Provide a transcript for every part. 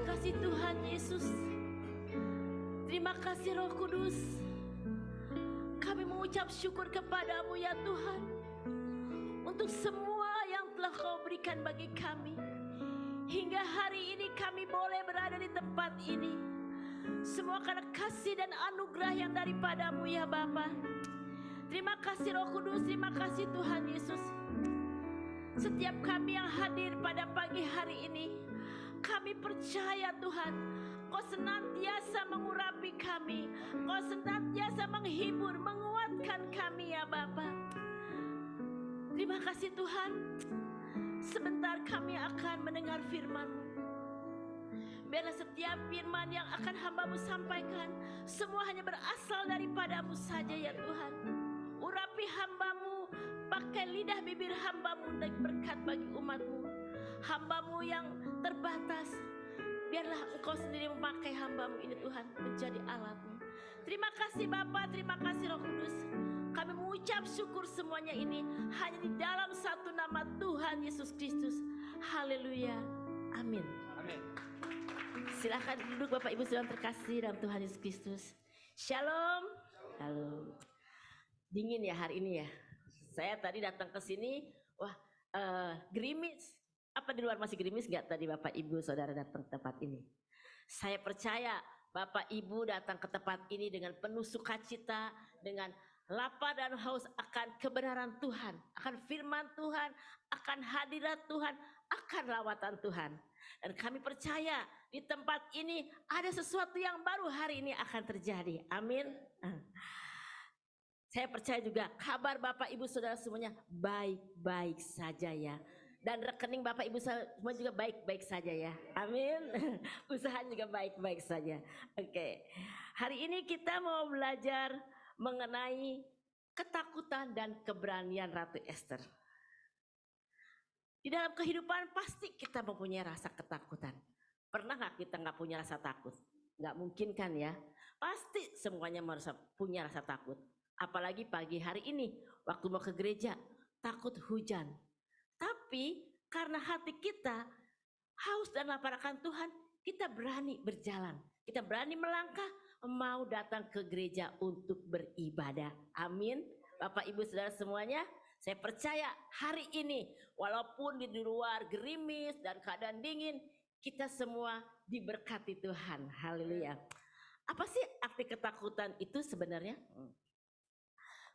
kasih Tuhan Yesus. Terima kasih Roh Kudus. Kami mengucap syukur kepadamu ya Tuhan, untuk semua yang telah Kau berikan bagi kami. Hingga hari ini kami boleh berada di tempat ini. Semua karena kasih dan anugerah yang daripadamu ya Bapa. Terima kasih Roh Kudus, terima kasih Tuhan Yesus. Setiap kami yang hadir pada pagi hari ini, kami percaya Tuhan, Kau senantiasa mengurapi kami, Kau senantiasa menghibur, menguatkan kami ya Bapa. Terima kasih Tuhan. Sebentar kami akan mendengar firman-Mu. Biarlah setiap firman yang akan hamba-Mu sampaikan, semua hanya berasal daripada-Mu saja ya Tuhan. Urapi hamba-Mu, pakai lidah bibir hamba-Mu dan berkat bagi umat-Mu. Hamba-Mu yang terbatas, biarlah Engkau sendiri memakai hamba-Mu ini Tuhan, menjadi alat-Mu. Terima kasih Bapa, terima kasih Roh Kudus. Kami mengucap syukur semuanya ini hanya di dalam satu nama Tuhan Yesus Kristus. Haleluya, amin. Amin. Silakan duduk Bapak Ibu saudara terkasih dalam Tuhan Yesus Kristus. Shalom. Halo. Dingin ya hari ini ya. Saya tadi datang ke sini, wah gerimis. Apa di luar masih gerimis nggak tadi Bapak Ibu saudara datang ke tempat ini? Saya percaya Bapak Ibu datang ke tempat ini dengan penuh sukacita, dengan lapar dan haus akan kebenaran Tuhan, akan firman Tuhan, akan hadirat Tuhan, akan lawatan Tuhan. Dan kami percaya di tempat ini ada sesuatu yang baru hari ini akan terjadi. Amin. Saya percaya juga kabar Bapak Ibu Saudara semuanya baik-baik saja ya. Dan rekening Bapak Ibu semua juga baik-baik saja ya. Amin. Usaha juga baik-baik saja. Oke. Hari ini kita mau belajar mengenai ketakutan dan keberanian Ratu Ester. Di dalam kehidupan pasti kita mempunyai rasa ketakutan. Pernah nggak kita nggak punya rasa takut? Nggak mungkin kan ya? Pasti semuanya merasa punya rasa takut. Apalagi pagi hari ini waktu mau ke gereja, takut hujan. Tapi karena hati kita haus dan lapar akan Tuhan, kita berani berjalan. Kita berani melangkah, mau datang ke gereja untuk beribadah. Amin. Bapak Ibu Saudara semuanya, saya percaya hari ini walaupun di luar gerimis dan keadaan dingin, kita semua diberkati Tuhan. Haleluya. Apa sih arti ketakutan itu sebenarnya?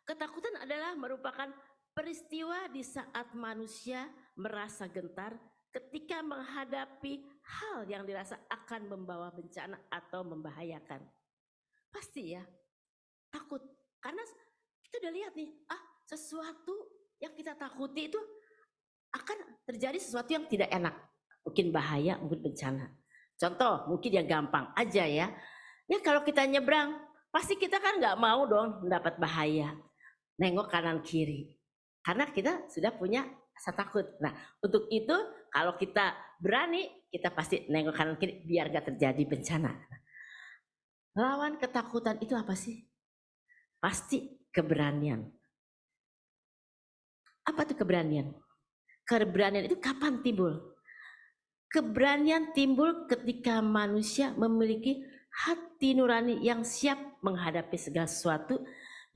Ketakutan adalah merupakan peristiwa di saat manusia merasa gentar ketika menghadapi hal yang dirasa akan membawa bencana atau membahayakan. Pasti ya, takut. Karena kita udah lihat nih, sesuatu yang kita takuti itu akan terjadi sesuatu yang tidak enak. Mungkin bahaya, mungkin bencana. Contoh, mungkin yang gampang aja ya. Ya kalau kita nyebrang, pasti kita kan nggak mau dong mendapat bahaya. Nengok kanan kiri. Karena kita sudah punya rasa takut. Nah untuk itu kalau kita berani, kita pasti nengok kanan kiri biar gak terjadi bencana. Lawan ketakutan itu apa sih? Pasti keberanian. Apa itu keberanian? Keberanian itu kapan timbul? Keberanian timbul ketika manusia memiliki hati nurani yang siap menghadapi segala sesuatu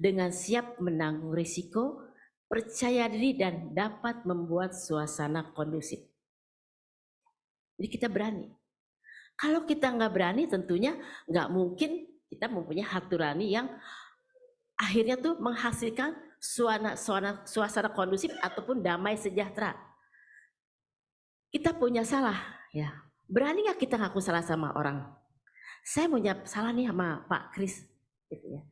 dengan siap menanggung risiko, percaya diri dan dapat membuat suasana kondusif. Jadi kita berani. Kalau kita nggak berani tentunya nggak mungkin kita mempunyai hati nurani yang akhirnya tuh menghasilkan suasana kondusif ataupun damai sejahtera. Kita punya salah ya. Berani nggak kita ngaku salah sama orang? Saya punya salah nih sama Pak Kris. Gitu ya.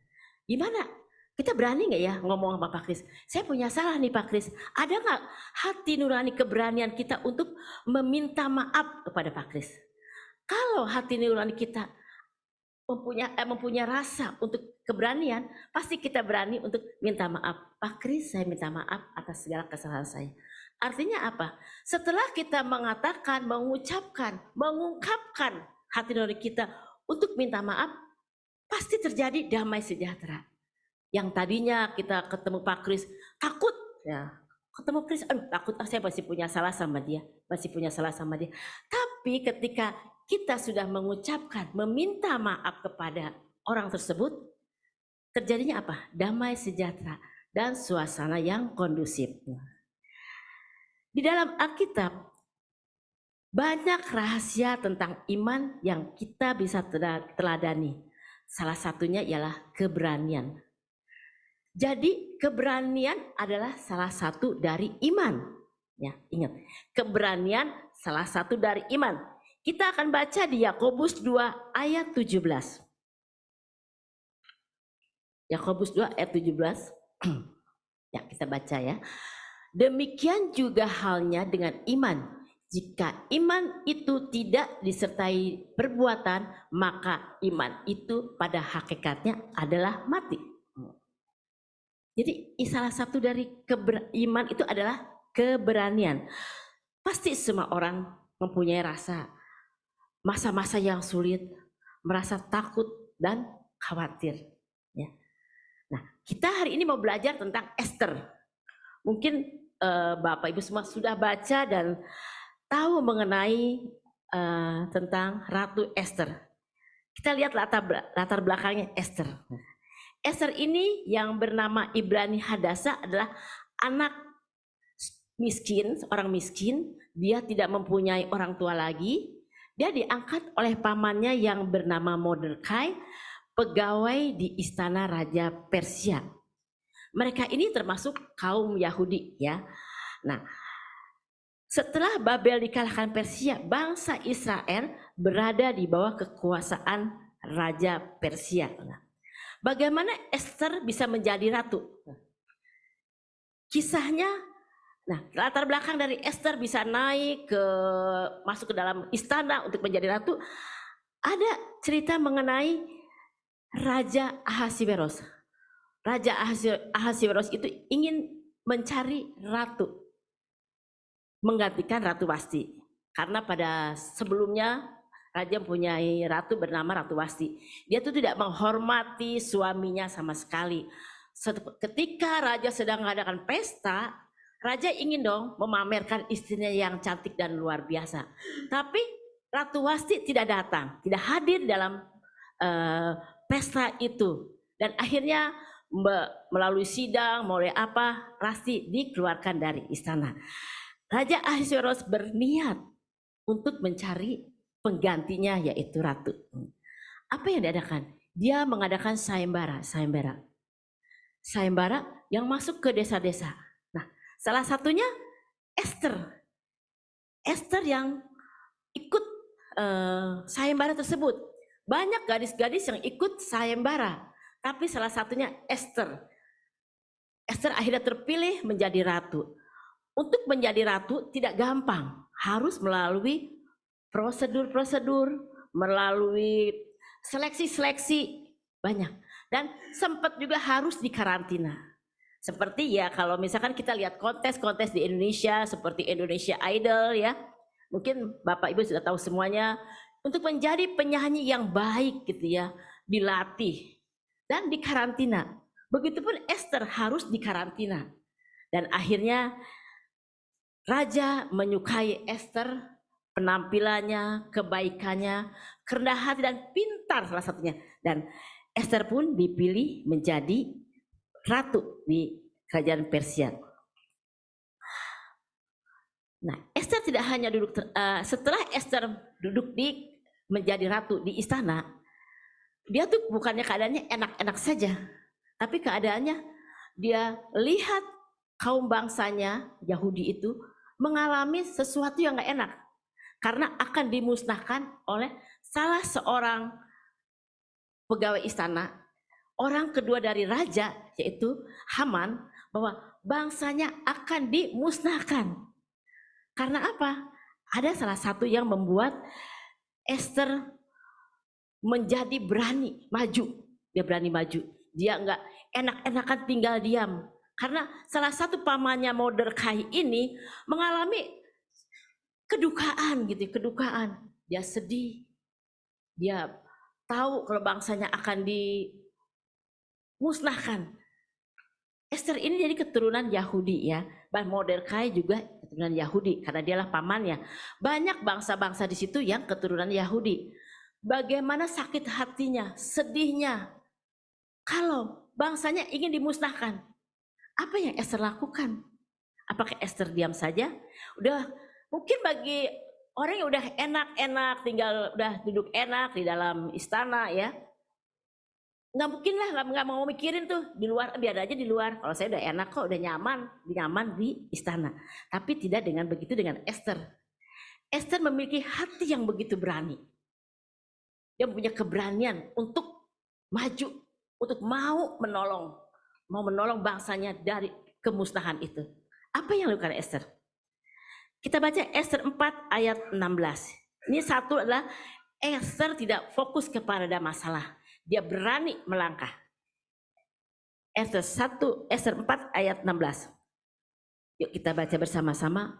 Gimana? Kita berani nggak ya ngomong sama Pak Kris? Saya punya salah nih Pak Kris. Ada nggak hati nurani keberanian kita untuk meminta maaf kepada Pak Kris? Kalau hati nurani kita mempunyai rasa untuk keberanian, pasti kita berani untuk minta maaf. Pak Kris, saya minta maaf atas segala kesalahan saya. Artinya apa? Setelah kita mengatakan, mengucapkan, mengungkapkan hati nurani kita untuk minta maaf, pasti terjadi damai sejahtera. Yang tadinya kita ketemu Pak Kris takut ya, ketemu Kris takut, saya masih punya salah sama dia, Tapi ketika kita sudah mengucapkan, meminta maaf kepada orang tersebut, terjadinya apa? Damai sejahtera dan suasana yang kondusif. Di dalam Alkitab banyak rahasia tentang iman yang kita bisa teladani. Salah satunya ialah keberanian. Jadi keberanian adalah salah satu dari iman. Ya, ingat, keberanian salah satu dari iman. Kita akan baca di Yakobus 2 ayat 17. Yakobus 2 ayat 17. Ya, kita baca ya. Demikian juga halnya dengan iman. Jika iman itu tidak disertai perbuatan, maka iman itu pada hakikatnya adalah mati. Jadi salah satu dari iman itu adalah keberanian. Pasti semua orang mempunyai rasa masa-masa yang sulit, merasa takut dan khawatir. Ya. Nah, kita hari ini mau belajar tentang Esther. Mungkin Bapak Ibu semua sudah baca dan tahu mengenai tentang Ratu Esther. Kita lihat latar belakangnya Esther. Esther ini yang bernama Ibrani Hadasa adalah anak miskin, seorang miskin. Dia tidak mempunyai orang tua lagi. Dia diangkat oleh pamannya yang bernama Mordekai, pegawai di istana Raja Persia. Mereka ini termasuk kaum Yahudi ya. Nah, setelah Babel dikalahkan Persia, bangsa Israel berada di bawah kekuasaan Raja Persia. Bagaimana Esther bisa menjadi ratu? Kisahnya, nah latar belakang dari Esther bisa naik masuk ke dalam istana untuk menjadi ratu. Ada cerita mengenai Raja Ahasiweros. Raja Ahasiweros itu ingin mencari ratu, menggantikan Ratu Wasti. Karena pada sebelumnya raja mempunyai ratu bernama Ratu Wasti. Dia tuh tidak menghormati suaminya sama sekali. Ketika raja sedang mengadakan pesta, raja ingin dong memamerkan istrinya yang cantik dan luar biasa. Tapi Ratu Wasti tidak datang, tidak hadir dalam pesta itu. Dan akhirnya melalui sidang, melalui apa, Wasti dikeluarkan dari istana. Raja Ahasiweros berniat untuk mencari penggantinya yaitu ratu. Apa yang diadakan? Dia mengadakan sayembara yang masuk ke desa-desa. Nah, salah satunya Esther. Esther yang ikut sayembara tersebut. Banyak gadis-gadis yang ikut sayembara, tapi salah satunya Esther. Esther akhirnya terpilih menjadi ratu. Untuk menjadi ratu tidak gampang, harus melalui prosedur-prosedur, melalui seleksi-seleksi banyak. Dan sempat juga harus dikarantina. Seperti ya kalau misalkan kita lihat kontes-kontes di Indonesia seperti Indonesia Idol ya. Mungkin Bapak Ibu sudah tahu semuanya, untuk menjadi penyanyi yang baik gitu ya, dilatih dan dikarantina. Begitupun Esther harus dikarantina. Dan akhirnya raja menyukai Esther, penampilannya, kebaikannya, kerendahan hati dan pintar salah satunya. Dan Esther pun dipilih menjadi ratu di kerajaan Persia. Nah, Esther tidak hanya duduk, setelah Esther duduk menjadi ratu di istana, dia tuh bukannya keadaannya enak-enak saja, tapi keadaannya dia lihat kaum bangsanya Yahudi itu mengalami sesuatu yang gak enak, karena akan dimusnahkan oleh salah seorang pegawai istana, orang kedua dari raja yaitu Haman, bahwa bangsanya akan dimusnahkan. Karena apa? Ada salah satu yang membuat Esther menjadi berani maju. Dia berani maju. Dia enggak enak-enakan tinggal diam. Karena salah satu pamannya Mordekai ini mengalami kedukaan gitu, kedukaan. Dia sedih. Dia tahu kalau bangsanya akan dimusnahkan. Esther ini jadi keturunan Yahudi ya. Mordekai juga keturunan Yahudi karena dialah pamannya. Banyak bangsa-bangsa di situ yang keturunan Yahudi. Bagaimana sakit hatinya, sedihnya kalau bangsanya ingin dimusnahkan. Apa yang Esther lakukan? Apakah Esther diam saja? Udah mungkin bagi orang yang udah enak-enak tinggal udah duduk enak di dalam istana ya, nggak mungkin lah, nggak mau mikirin tuh di luar, biar aja di luar. Kalau saya udah enak kok, udah nyaman di istana. Tapi tidak dengan begitu dengan Esther. Esther memiliki hati yang begitu berani. Dia punya keberanian untuk maju, untuk mau menolong bangsanya dari kemusnahan itu. Apa yang dilakukan Esther? Kita baca Esther 4 ayat 16. Ini satu adalah Esther tidak fokus kepada masalah. Dia berani melangkah. Esther 4 ayat 16. Yuk kita baca bersama-sama.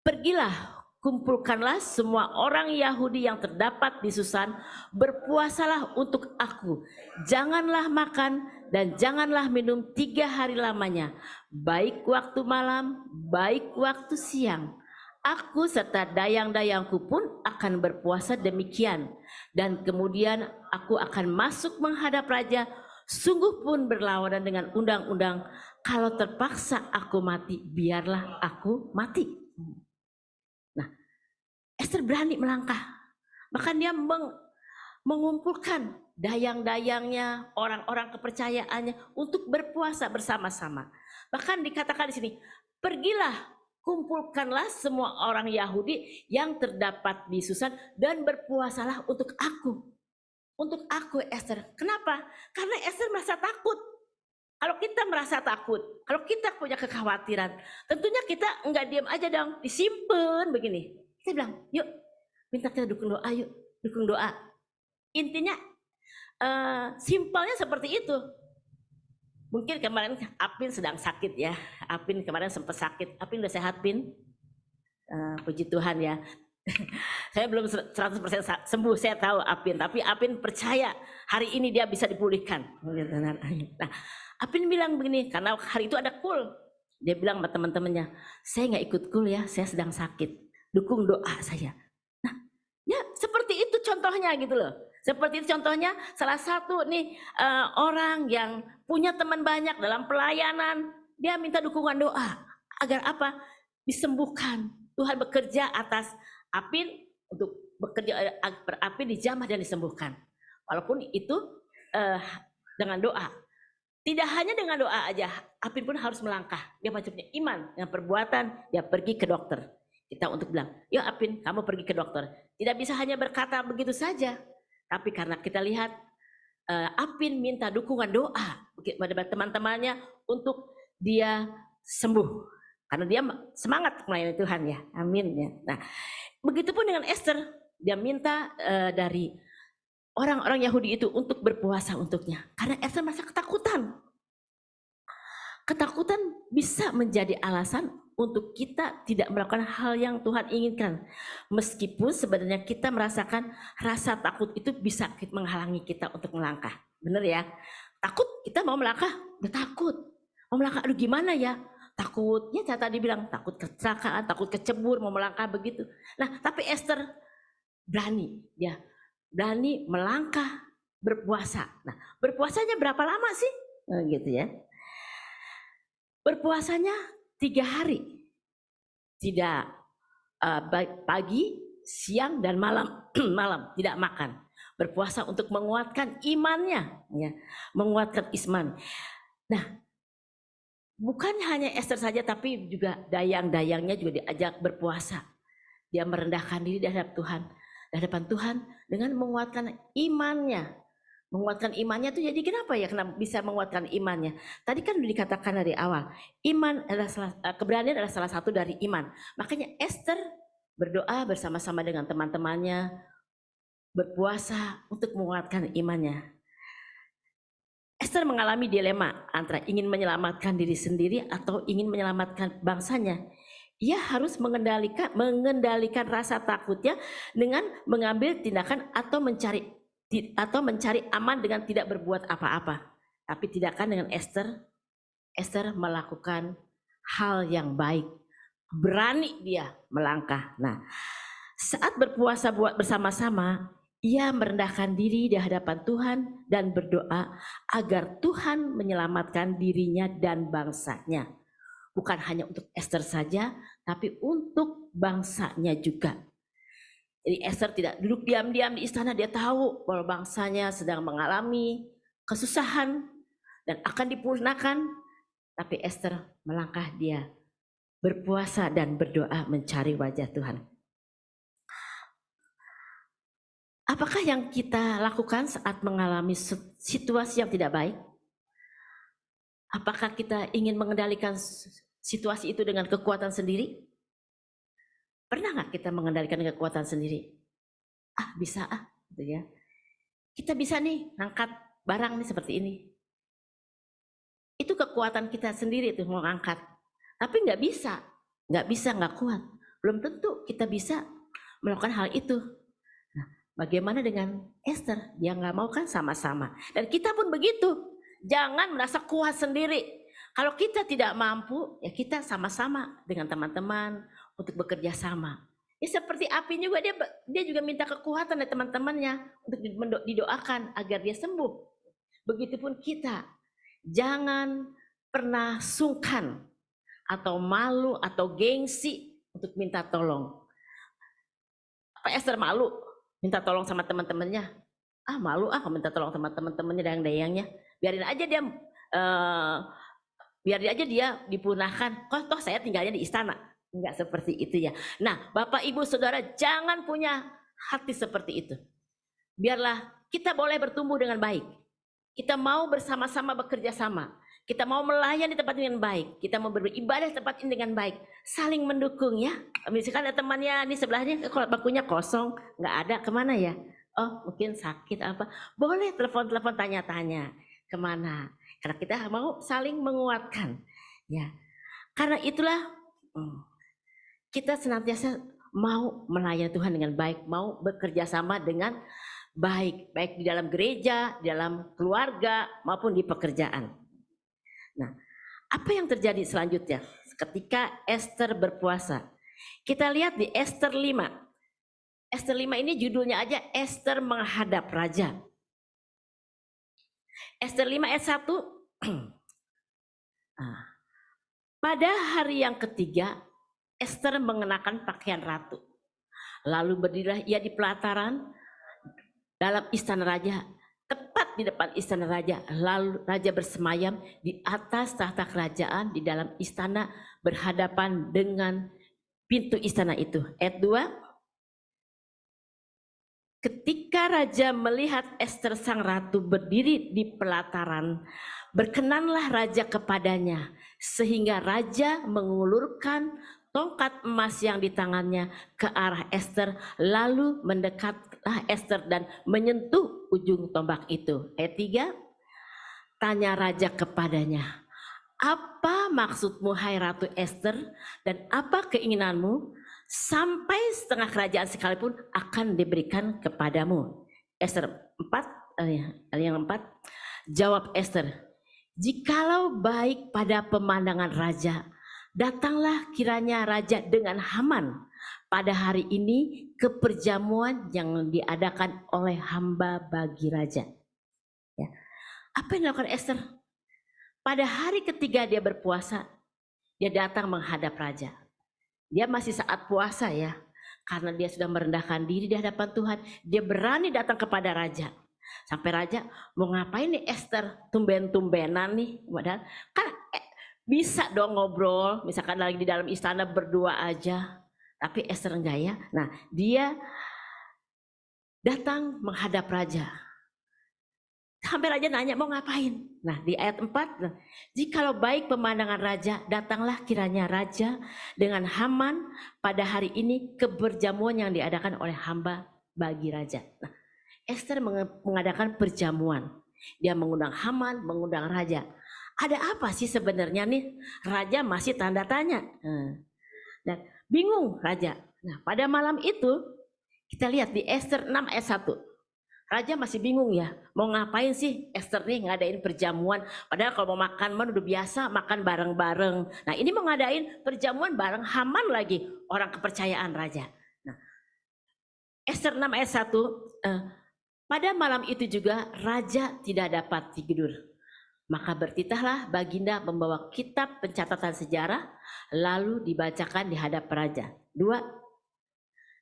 Pergilah, kumpulkanlah semua orang Yahudi yang terdapat di Susan, berpuasalah untuk aku. Janganlah makan dan janganlah minum 3 hari lamanya, baik waktu malam, baik waktu siang. Aku serta dayang-dayangku pun akan berpuasa demikian. Dan kemudian aku akan masuk menghadap raja, sungguh pun berlawanan dengan undang-undang. Kalau terpaksa aku mati, biarlah aku mati. Nah, Esther berani melangkah. Bahkan dia mengumpulkan dayang-dayangnya, orang-orang kepercayaannya untuk berpuasa bersama-sama. Bahkan dikatakan di sini, pergilah, kumpulkanlah semua orang Yahudi yang terdapat di Susan dan berpuasalah untuk aku. Untuk aku Esther. Kenapa? Karena Esther merasa takut. Kalau kita merasa takut, kalau kita punya kekhawatiran, tentunya kita enggak diam aja dong, disimpan begini. Kita bilang, yuk minta kita dukung doa, yuk dukung doa. Intinya simpelnya seperti itu. Mungkin kemarin Apin sedang sakit ya. Apin kemarin sempat sakit. Apin udah sehat, Pin? Puji Tuhan ya. Saya belum 100% sembuh, saya tahu Apin. Tapi Apin percaya hari ini dia bisa dipulihkan. Nah, Apin bilang begini, karena hari itu ada kul. Dia bilang sama teman-temannya, saya nggak ikut kul ya, saya sedang sakit. Dukung doa saya. Nah, ya seperti itu contohnya gitu loh. Seperti itu contohnya salah satu nih orang yang punya teman banyak dalam pelayanan, dia minta dukungan doa agar apa? Disembuhkan. Tuhan bekerja atas Apin untuk bekerja agar Apin dijamah dan disembuhkan. Walaupun itu dengan doa. Tidak hanya dengan doa aja, Apin pun harus melangkah. Dia macamnya iman dengan perbuatan, dia pergi ke dokter. Kita untuk bilang, yuk Apin, kamu pergi ke dokter. Tidak bisa hanya berkata begitu saja. Tapi karena kita lihat Apin minta dukungan doa kepada teman-temannya untuk dia sembuh. Karena dia semangat melayani Tuhan ya. Amin ya. Nah, begitupun dengan Esther, dia minta dari orang-orang Yahudi itu untuk berpuasa untuknya. Karena Esther merasa ketakutan. Ketakutan bisa menjadi alasan untuk kita tidak melakukan hal yang Tuhan inginkan. Meskipun sebenarnya kita merasakan rasa takut itu bisa menghalangi kita untuk melangkah. Benar ya? Takut, kita mau melangkah, udah takut. Mau melangkah, aduh gimana ya? Takutnya saya tadi bilang, takut kecelakaan, takut kecebur, mau melangkah begitu. Nah, tapi Esther berani, ya, berani melangkah berpuasa. Nah, berpuasanya berapa lama sih? Nah, gitu ya. Berpuasanya 3 hari, tidak pagi, siang dan malam, tidak makan. Berpuasa untuk menguatkan imannya, ya, menguatkan iman. Nah, bukan hanya Esther saja, tapi juga dayang-dayangnya juga diajak berpuasa. Dia merendahkan diri di hadapan Tuhan, di hadapan Tuhan dengan menguatkan imannya. Menguatkan imannya itu jadi kenapa ya? Kenapa bisa menguatkan imannya? Tadi kan sudah dikatakan dari awal, iman adalah keberanian adalah salah satu dari iman. Makanya Esther berdoa bersama-sama dengan teman-temannya, berpuasa untuk menguatkan imannya. Esther mengalami dilema antara ingin menyelamatkan diri sendiri atau ingin menyelamatkan bangsanya. Ia harus mengendalikan rasa takutnya dengan mengambil tindakan atau mencari aman dengan tidak berbuat apa-apa. Tapi tidakkan dengan Esther Esther melakukan hal yang baik. Berani dia melangkah. Nah, saat berpuasa buat bersama-sama, ia merendahkan diri di hadapan Tuhan dan berdoa agar Tuhan menyelamatkan dirinya dan bangsanya. Bukan hanya untuk Esther saja, tapi untuk bangsanya juga. Jadi Esther tidak duduk diam-diam di istana, dia tahu bahwa bangsanya sedang mengalami kesusahan dan akan dipurnakan. Tapi Esther melangkah, dia berpuasa dan berdoa mencari wajah Tuhan. Apakah yang kita lakukan saat mengalami situasi yang tidak baik? Apakah kita ingin mengendalikan situasi itu dengan kekuatan sendiri? Pernah nggak kita mengendalikan kekuatan sendiri? Bisa gitu ya. Kita bisa nih ngangkat barang nih seperti ini. Itu kekuatan kita sendiri tuh mau angkat. Tapi nggak bisa, nggak kuat. Belum tentu kita bisa melakukan hal itu. Nah, bagaimana dengan Esther? Dia nggak mau kan sama-sama. Dan kita pun begitu. Jangan merasa kuat sendiri. Kalau kita tidak mampu, ya kita sama-sama dengan teman-teman untuk bekerja sama. Ya seperti api juga, dia juga minta kekuatan dari teman-temannya untuk didoakan agar dia sembuh. Begitupun kita. Jangan pernah sungkan atau malu atau gengsi untuk minta tolong. Apa Esther malu minta tolong sama teman-temannya? Malu minta tolong sama teman-temannya dayang-dayangnya. Biarin aja dia dipunahkan. Toh saya tinggalnya di istana. Enggak seperti itu ya. Nah, Bapak Ibu Saudara, jangan punya hati seperti itu. Biarlah kita boleh bertumbuh dengan baik. Kita mau bersama-sama bekerja sama. Kita mau melayani tempat ini dengan baik. Kita mau beribadah tempat ini dengan baik. Saling mendukung ya. Misalkan ada temannya di sebelahnya, kalau bangkunya kosong, nggak ada, kemana ya? Mungkin sakit apa. Boleh telepon-telepon tanya-tanya. Kemana? Karena kita mau saling menguatkan. Ya. Karena itulah kita senantiasa mau melayani Tuhan dengan baik. Mau bekerja sama dengan baik. Baik di dalam gereja, di dalam keluarga, maupun di pekerjaan. Nah, apa yang terjadi selanjutnya ketika Esther berpuasa? Kita lihat di Esther 5. Esther 5 ini judulnya aja Esther menghadap raja. Esther 5 ayat 1. Pada hari yang ketiga, Esther mengenakan pakaian ratu. Lalu berdirilah ia di pelataran dalam istana raja. Tepat di depan istana raja, lalu raja bersemayam di atas tahta kerajaan di dalam istana berhadapan dengan pintu istana itu. Ayat 2. Ketika raja melihat Esther sang ratu berdiri di pelataran, berkenanlah raja kepadanya, sehingga raja mengulurkan tongkat emas yang di tangannya ke arah Esther, lalu mendekatlah Esther dan menyentuh ujung tombak itu. Ayat 3. Tanya raja kepadanya, apa maksudmu hai Ratu Esther, dan apa keinginanmu? Sampai setengah kerajaan sekalipun akan diberikan kepadamu. Esther 4, yang 4. Jawab Esther, jikalau baik pada pemandangan raja, datanglah kiranya raja dengan Haman pada hari ini ke perjamuan yang diadakan oleh hamba bagi raja. Ya. Apa yang dilakukan Esther? Pada hari ketiga dia berpuasa, dia datang menghadap raja. Dia masih saat puasa ya, karena dia sudah merendahkan diri di hadapan Tuhan. Dia berani datang kepada raja. Sampai raja, mau ngapain nih Esther, tumben-tumbenan nih. Padahal kan bisa dong ngobrol, misalkan lagi di dalam istana berdua aja. Tapi Esther enggak ya. Nah, dia datang menghadap raja. Sampai raja nanya mau ngapain. Nah di ayat 4, jikalau baik pemandangan raja, datanglah kiranya raja dengan Haman pada hari ini ke perjamuan yang diadakan oleh hamba bagi raja. Nah, Esther mengadakan perjamuan. Dia mengundang Haman, mengundang raja. Ada apa sih sebenarnya nih? Raja masih tanda tanya. Dan bingung raja. Nah pada malam itu kita lihat di Esther 6 ayat 1. Raja masih bingung ya, mau ngapain sih Esther nih ngadain perjamuan. Padahal kalau mau makan udah biasa makan bareng-bareng. Nah ini mau ngadain perjamuan bareng Haman lagi, orang kepercayaan raja. Nah, Esther 6 ayat 1, pada malam itu juga raja tidak dapat tidur. Maka bertitahlah Baginda membawa kitab pencatatan sejarah lalu dibacakan di hadap raja. 2.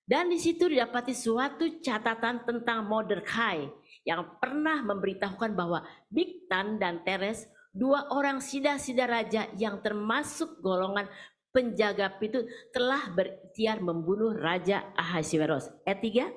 Dan di situ didapati suatu catatan tentang Mordekai yang pernah memberitahukan bahwa Bigtan dan Teres, dua orang sida-sida raja yang termasuk golongan penjaga pintu, telah berikhtiar membunuh Raja Ahasiweros. Ayat 3.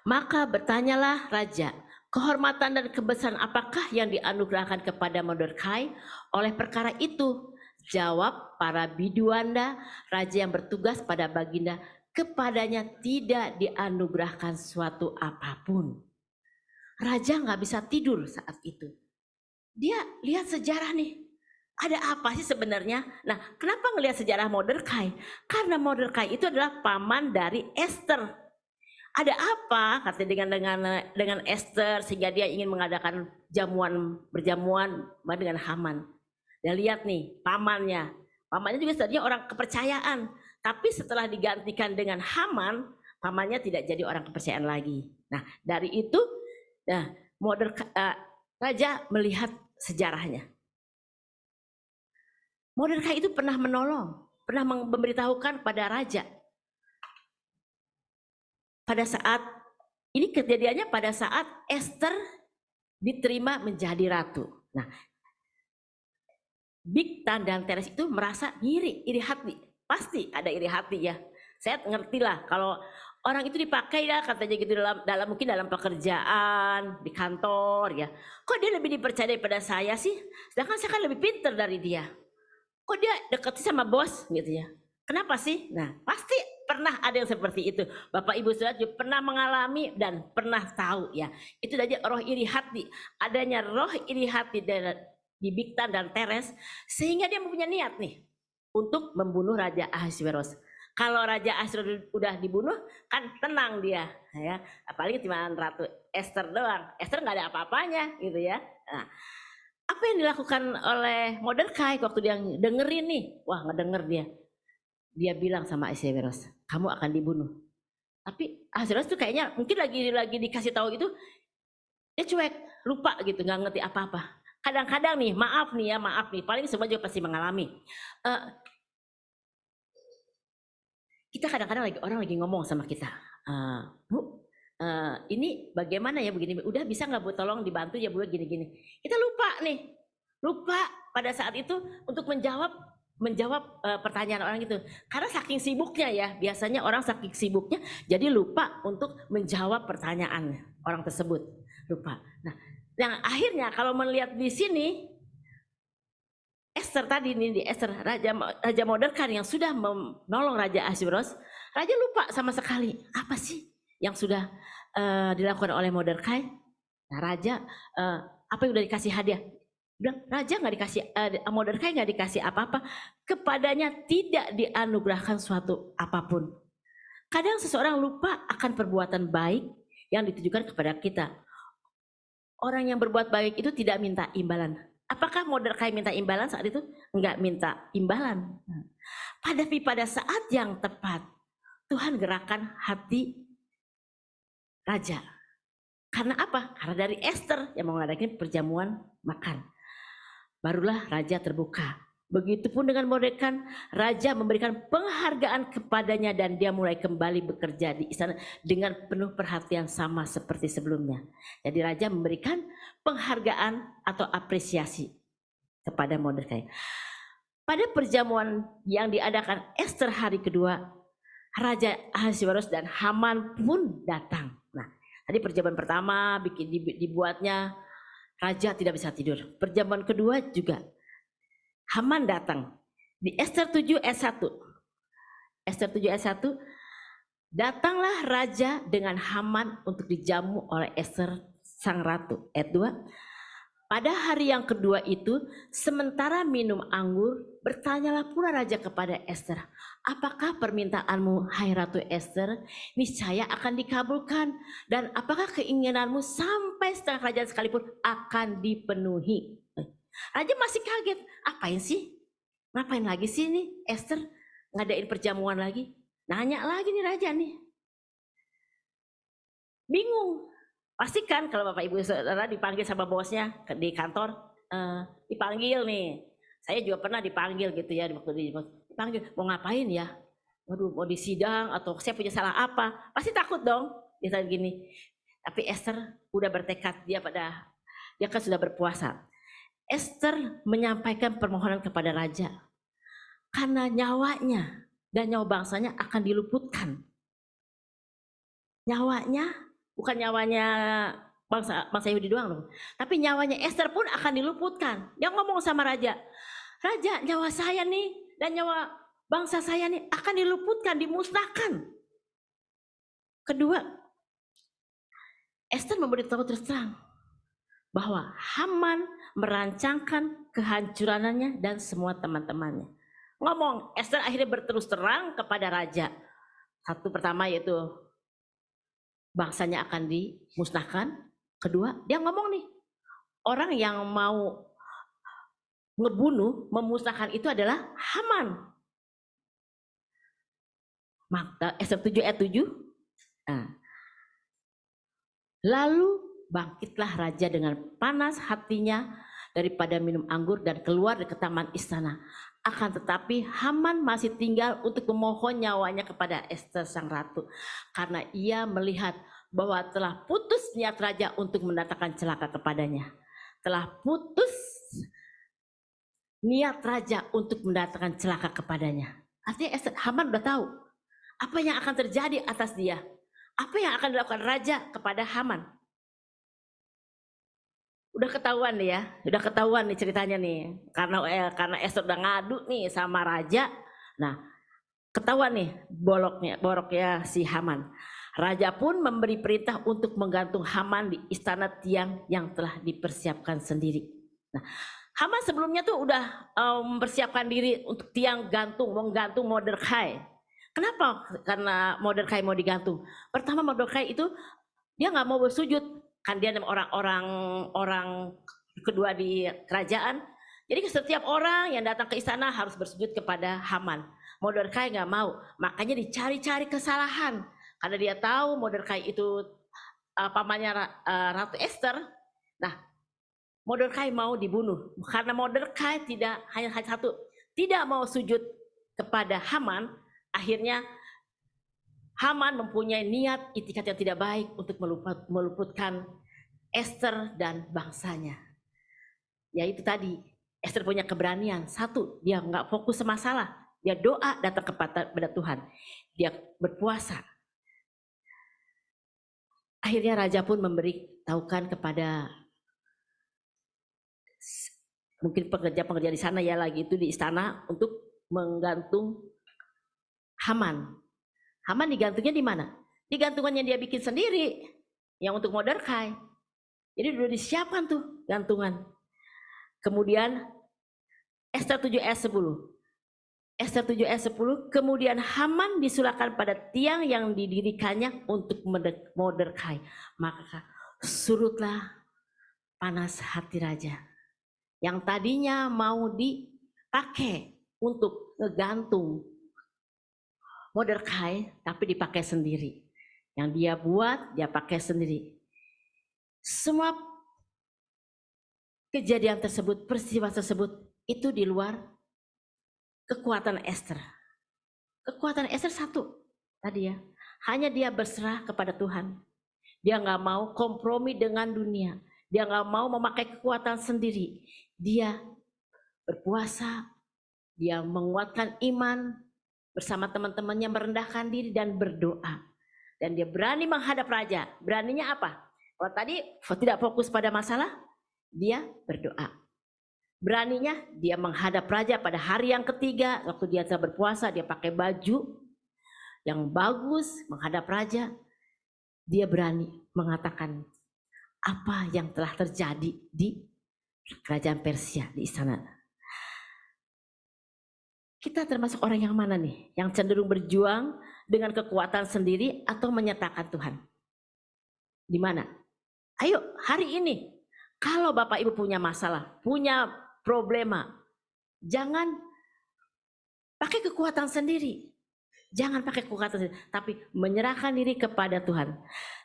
Maka bertanyalah raja, kehormatan dan kebesaran apakah yang dianugerahkan kepada Mordekai oleh perkara itu? Jawab para biduanda, raja yang bertugas pada Baginda, kepadanya tidak dianugerahkan suatu apapun. Raja nggak bisa tidur saat itu. Dia lihat sejarah nih, ada apa sih sebenarnya? Nah, kenapa ngelihat sejarah Mordekai? Karena Mordekai itu adalah paman dari Esther. Ada apa katanya dengan Esther sehingga dia ingin mengadakan berjamuan dengan Haman. Dan lihat nih pamannya juga tadinya orang kepercayaan, tapi setelah digantikan dengan Haman, pamannya tidak jadi orang kepercayaan lagi. Nah dari itu, raja melihat sejarahnya. Mordekai itu pernah menolong, pernah memberitahukan pada raja. Pada saat ini kejadiannya pada saat Esther diterima menjadi ratu. Nah, Bigtan dan Teres itu merasa iri hati, pasti ada iri hati ya. Saya ngerti lah kalau orang itu dipakai ya katanya gitu mungkin dalam pekerjaan di kantor ya. Kok dia lebih dipercaya daripada saya sih? Sedangkan saya kan lebih pintar dari dia. Kok dia deket sama bos gitu ya? Kenapa sih? Nah pasti pernah ada yang seperti itu. Bapak Ibu Saudara juga pernah mengalami dan pernah tahu ya. Itu aja roh iri hati. Adanya roh iri hati di Bigtan dan Teres sehingga dia mempunyai niat nih untuk membunuh Raja Ahasiweros. Kalau Raja Ahasiweros udah dibunuh kan tenang dia ya, apalagi cuma Ratu Esther doang. Esther nggak ada apa-apanya gitu ya. Nah, apa yang dilakukan oleh Mordekai waktu dia dengerin nih, wah ngedenger dia bilang sama Ahasiweros, kamu akan dibunuh. Tapi Ahasiweros tuh kayaknya mungkin lagi dikasih tahu itu dia cuek, lupa gitu, nggak ngerti apa-apa. Kadang-kadang nih, maaf nih, paling semua juga pasti mengalami. Kita kadang-kadang orang lagi ngomong sama kita, Bu, ini bagaimana ya begini, udah bisa nggak Bu tolong dibantu ya Bu gini-gini. Kita lupa pada saat itu untuk menjawab pertanyaan orang itu. Karena saking sibuknya ya, biasanya orang saking sibuknya jadi lupa untuk menjawab pertanyaan orang tersebut, lupa. Nah, yang akhirnya kalau melihat di sini Esther tadi nih di Esther Raja Mordekai yang sudah menolong Raja Ahasiweros, raja lupa sama sekali apa sih yang sudah dilakukan oleh Mordekai. Nah, raja apa yang udah dikasih hadiah? Bilang raja nggak dikasih, Mordekai nggak dikasih apa-apa, kepadanya tidak dianugerahkan suatu apapun. Kadang seseorang lupa akan perbuatan baik yang ditujukan kepada kita. Orang yang berbuat baik itu tidak minta imbalan. Apakah Mordekai minta imbalan saat itu? Enggak minta imbalan. Tapi pada saat yang tepat, Tuhan gerakan hati raja. Karena apa? Karena dari Esther yang mengadakan perjamuan makan. Barulah raja terbuka. Begitupun dengan Mordekai, raja memberikan penghargaan kepadanya dan dia mulai kembali bekerja di istana dengan penuh perhatian sama seperti sebelumnya. Jadi raja memberikan penghargaan atau apresiasi kepada Mordekai. Pada perjamuan yang diadakan Esther hari kedua, Raja Ahasiweros dan Haman pun datang. Nah, tadi perjamuan pertama dibuatnya raja tidak bisa tidur. Perjamuan kedua juga Haman datang. Di Esther 7 ayat 1. Esther 7 ayat 1. Datanglah raja dengan Haman untuk dijamu oleh Esther sang ratu. Ayat 2. Pada hari yang kedua itu, sementara minum anggur, bertanyalah pula raja kepada Ester, apakah permintaanmu, hai Ratu Ester, niscaya akan dikabulkan, dan apakah keinginanmu sampai setengah kerajaan sekalipun akan dipenuhi. Raja masih kaget, apain sih? Ngapain lagi sih nih Ester ngadain perjamuan lagi? Nanya lagi nih raja nih. Bingung. Pastikan kalau Bapak Ibu Saudara dipanggil sama bosnya di kantor, dipanggil nih. Saya juga pernah dipanggil gitu ya, dipanggil mau ngapain ya? Waduh, mau disidang atau saya punya salah apa? Pasti takut dong. Bisa gini. Tapi Esther udah bertekad, dia kan sudah berpuasa. Esther menyampaikan permohonan kepada raja karena nyawanya dan nyawa bangsanya akan diluputkan. Nyawanya bukan nyawanya bangsa Yahudi doang loh, tapi nyawanya Esther pun akan diluputkan. Dia ngomong sama raja, raja, nyawa saya nih dan nyawa bangsa saya nih akan diluputkan, dimusnahkan. Kedua, Esther memberitahu terus terang bahwa Haman merancangkan kehancurannya dan semua teman-temannya. Ngomong, Esther akhirnya berterus terang kepada raja. Satu pertama yaitu bangsanya akan dimusnahkan. Kedua, dia ngomong nih, orang yang mau ngebunuh, memusnahkan itu adalah Haman. Maka Esther 7 ayat 7. Lalu bangkitlah raja dengan panas hatinya daripada minum anggur dan keluar dari taman istana. Akan tetapi Haman masih tinggal untuk memohon nyawanya kepada Esther sang ratu, karena ia melihat bahwa telah putus niat raja untuk mendatangkan celaka kepadanya. Telah putus niat raja untuk mendatangkan celaka kepadanya. Artinya Haman udah tahu apa yang akan terjadi atas dia, apa yang akan dilakukan raja kepada Haman. Udah ketahuan nih ya, udah ketahuan nih ceritanya nih, karena Esther udah ngadu nih sama raja. Nah, ketahuan nih boroknya si Haman. Raja pun memberi perintah untuk menggantung Haman di istana tiang yang telah dipersiapkan sendiri. Nah, Haman sebelumnya tuh udah mempersiapkan diri untuk tiang gantung, menggantung Mordekai. Kenapa? Karena Mordekai mau digantung. Pertama, Mordekai itu dia nggak mau bersujud, kan dia orang kedua di kerajaan. Jadi setiap orang yang datang ke istana harus bersujud kepada Haman. Mordekai nggak mau, makanya dicari-cari kesalahan. Karena dia tahu Mordekai itu pamannya Ratu Esther. Nah, Mordekai mau dibunuh karena Mordekai tidak hanya satu, tidak mau sujud kepada Haman. Akhirnya Haman mempunyai niat itikat yang tidak baik untuk meluputkan Esther dan bangsanya. Yaitu tadi, Esther punya keberanian. Satu, dia nggak fokus sama masalah, dia doa datang kepada Tuhan, dia berpuasa. Akhirnya raja pun memberitahukan kepada mungkin pekerja-pekerja di sana ya lagi itu di istana untuk menggantung Haman. Haman digantungnya di mana? Di gantungannya dia bikin sendiri, yang untuk Mordekai. Jadi udah disiapkan tuh gantungan. Kemudian Esther 7 ayat 10. Esther 7 ayat 10, kemudian Haman disulahkan pada tiang yang didirikannya untuk Mordekai. Maka surutlah panas hati raja. Yang tadinya mau dipakai untuk ngegantung Mordekai, tapi dipakai sendiri. Yang dia buat, dia pakai sendiri. Semua kejadian tersebut, peristiwa tersebut, itu di luar kekuatan Esther. Kekuatan Esther satu tadi ya, hanya dia berserah kepada Tuhan. Dia nggak mau kompromi dengan dunia. Dia nggak mau memakai kekuatan sendiri. Dia berpuasa, dia menguatkan iman bersama teman-temannya, merendahkan diri dan berdoa. Dan dia berani menghadap raja. Beraninya apa? Kalau tadi tidak fokus pada masalah, dia berdoa. Beraninya dia menghadap raja pada hari yang ketiga, waktu dia berpuasa, dia pakai baju yang bagus menghadap raja. Dia berani mengatakan apa yang telah terjadi di kerajaan Persia di istana. Kita termasuk orang yang mana nih? Yang cenderung berjuang dengan kekuatan sendiri atau menyertakan Tuhan? Di mana? Ayo hari ini, kalau Bapak Ibu punya masalah, punya problema, jangan pakai kekuatan sendiri. Jangan pakai kekuatan sendiri, tapi menyerahkan diri kepada Tuhan.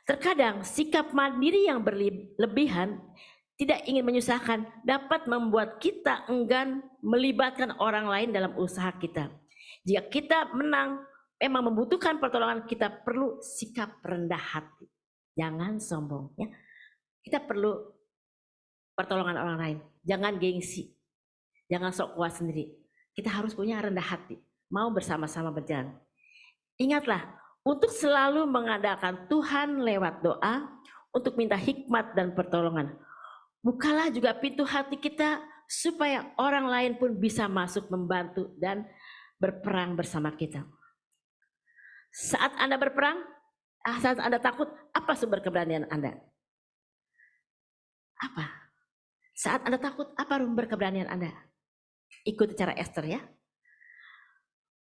Terkadang sikap mandiri yang berlebihan, tidak ingin menyusahkan, dapat membuat kita enggan melibatkan orang lain dalam usaha kita. Jika kita memang membutuhkan pertolongan, kita perlu sikap rendah hati. Jangan sombong ya. Kita perlu pertolongan orang lain. Jangan gengsi. Jangan sok kuat sendiri. Kita harus punya rendah hati. Mau bersama-sama berjalan. Ingatlah, untuk selalu mengandalkan Tuhan lewat doa, untuk minta hikmat dan pertolongan. Bukalah juga pintu hati kita supaya orang lain pun bisa masuk membantu dan berperang bersama kita. Saat Anda berperang, saat Anda takut, apa sumber keberanian Anda? Apa? Saat Anda takut, apa sumber keberanian Anda? Ikuti cara Esther ya.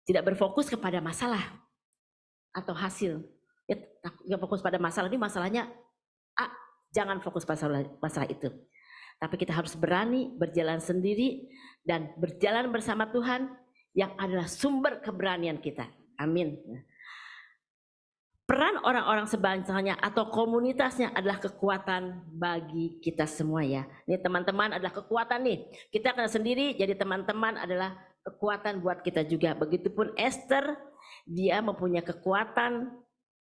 Tidak berfokus kepada masalah atau hasil. Ya, fokus pada masalah, ini masalahnya jangan fokus pada masalah itu. Tapi kita harus berani berjalan sendiri dan berjalan bersama Tuhan yang adalah sumber keberanian kita. Amin. Peran orang-orang sebangsanya atau komunitasnya adalah kekuatan bagi kita semua ya. Ini teman-teman adalah kekuatan nih. Kita kena sendiri, jadi teman-teman adalah kekuatan buat kita juga. Begitupun Esther, dia mempunyai kekuatan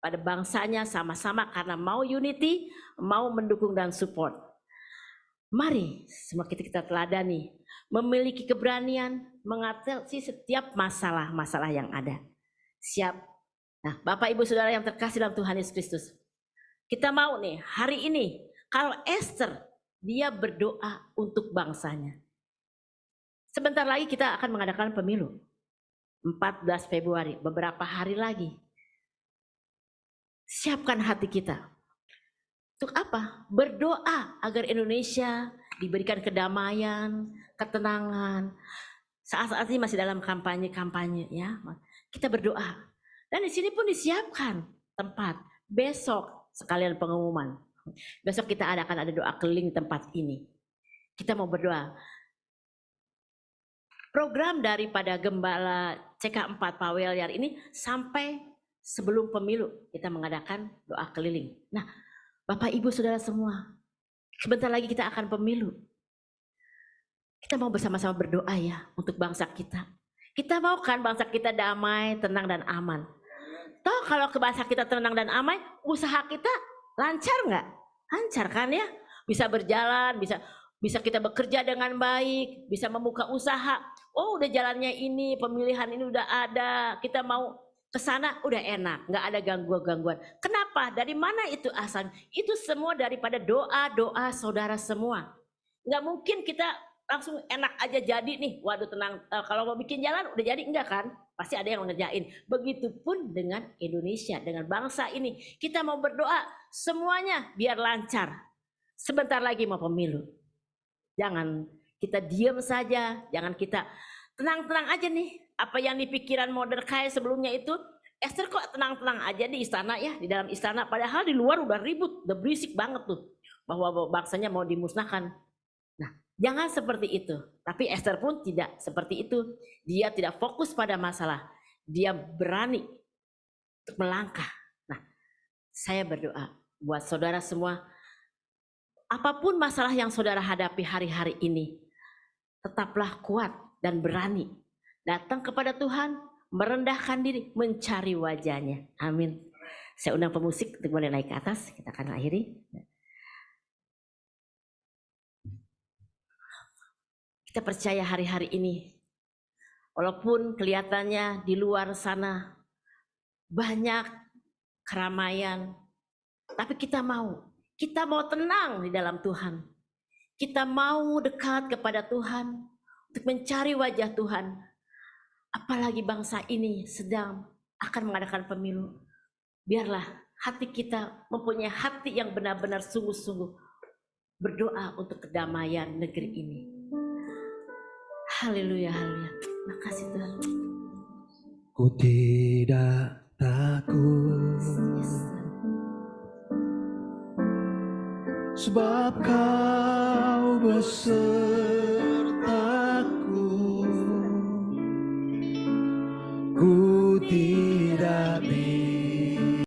pada bangsanya sama-sama karena mau unity, mau mendukung dan support. Mari semua kita teladani, memiliki keberanian mengatasi setiap masalah-masalah yang ada. Siap? Nah, Bapak Ibu Saudara yang terkasih dalam Tuhan Yesus Kristus, kita mau nih hari ini, kalau Esther dia berdoa untuk bangsanya. Sebentar lagi kita akan mengadakan pemilu, 14 Februari, beberapa hari lagi. Siapkan hati kita. Untuk apa? Berdoa agar Indonesia diberikan kedamaian, ketenangan. Saat-saat ini masih dalam kampanye ya. Kita berdoa. Dan di sini pun disiapkan tempat. Besok sekalian pengumuman. Besok kita akan ada doa keliling tempat ini. Kita mau berdoa. Program daripada Gembala CK4 Pawelyar ini sampai sebelum pemilu kita mengadakan doa keliling. Nah, Bapak Ibu Saudara semua, sebentar lagi kita akan pemilu. Kita mau bersama-sama berdoa ya untuk bangsa kita. Kita mau kan bangsa kita damai, tenang dan aman. Toh kalau ke bangsa kita tenang dan aman, usaha kita lancar nggak? Lancar kan ya? Bisa berjalan, bisa kita bekerja dengan baik, bisa membuka usaha. Oh udah jalannya ini, pemilihan ini udah ada, kita mau ke sana udah enak, nggak ada gangguan-gangguan. Kenapa? Dari mana itu asalnya? Itu semua daripada doa-doa saudara semua. Nggak mungkin kita langsung enak aja jadi nih. Waduh tenang, kalau mau bikin jalan udah jadi, enggak kan? Pasti ada yang ngerjain. Begitupun dengan Indonesia, dengan bangsa ini. Kita mau berdoa semuanya biar lancar. Sebentar lagi mau pemilu. Jangan kita diam saja, jangan kita tenang-tenang aja nih. Apa yang di pikiran Mordekai sebelumnya itu, Esther kok tenang-tenang aja di istana ya, di dalam istana. Padahal di luar udah ribut, udah berisik banget tuh. Bahwa bangsanya mau dimusnahkan. Nah, jangan seperti itu. Tapi Esther pun tidak seperti itu. Dia tidak fokus pada masalah. Dia berani untuk melangkah. Nah, saya berdoa buat saudara semua, apapun masalah yang saudara hadapi hari-hari ini, tetaplah kuat dan berani. Datang kepada Tuhan, merendahkan diri, mencari wajahnya. Amin. Saya undang pemusik untuk boleh naik ke atas. Kita akan akhiri. Kita percaya hari-hari ini, walaupun kelihatannya di luar sana banyak keramaian, tapi kita mau tenang di dalam Tuhan. Kita mau dekat kepada Tuhan untuk mencari wajah Tuhan. Apalagi bangsa ini sedang akan mengadakan pemilu. Biarlah hati kita mempunyai hati yang benar-benar sungguh-sungguh berdoa untuk kedamaian negeri ini. Haleluya, haleluya. Makasih Tuhan. Ku tidak takut, Yes. sebab Kau beserta